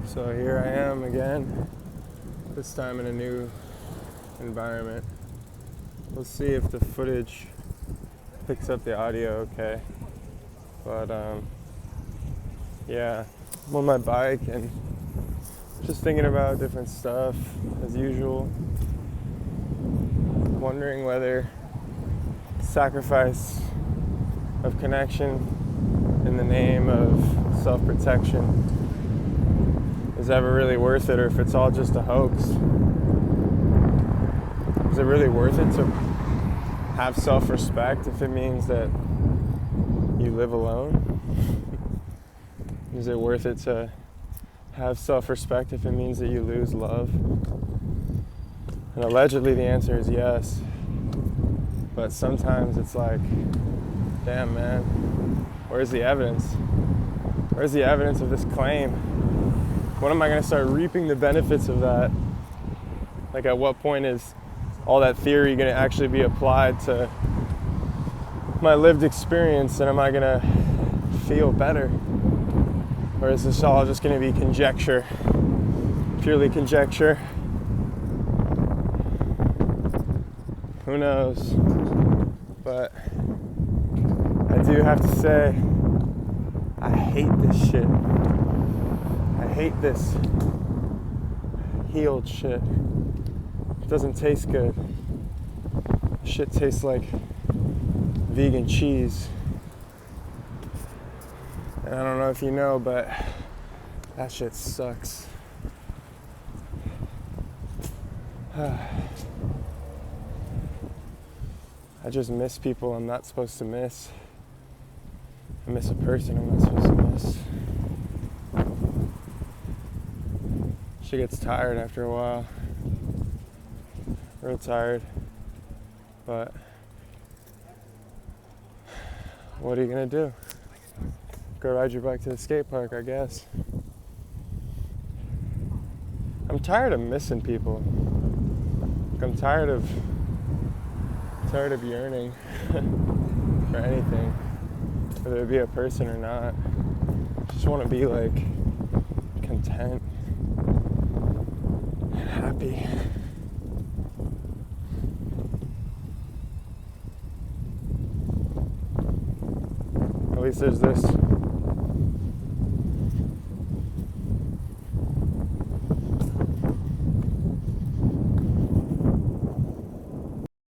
So here I am again, this time in a new environment. We'll see if the footage picks up the audio okay. But yeah, I'm on my bike and just thinking about different stuff as usual. Wondering whether sacrifice of connection in the name of self-protection is ever really worth it, or if it's all just a hoax. Is it really worth it to have self-respect if it means that you live alone? Is it worth it to have self-respect if it means that you lose love? And allegedly the answer is yes. But sometimes it's like, damn man, where's the evidence? Where's the evidence of this claim? When am I going to start reaping the benefits of that? Like, at what point is all that theory going to actually be applied to my lived experience, and am I going to feel better? Or is this all just going to be conjecture? Purely conjecture? Who knows? But I do have to say, I hate this shit. I hate this healed shit. It doesn't taste good. Shit tastes like vegan cheese. And I don't know if you know, but that shit sucks. I just miss people I'm not supposed to miss. I miss a person I'm not supposed to miss. She gets tired after a while. Real tired. But what are you gonna do? Go ride your bike to the skate park, I guess. I'm tired of missing people. I'm tired of yearning for anything, whether it be a person or not. I just want to be like content, happy. At least there's this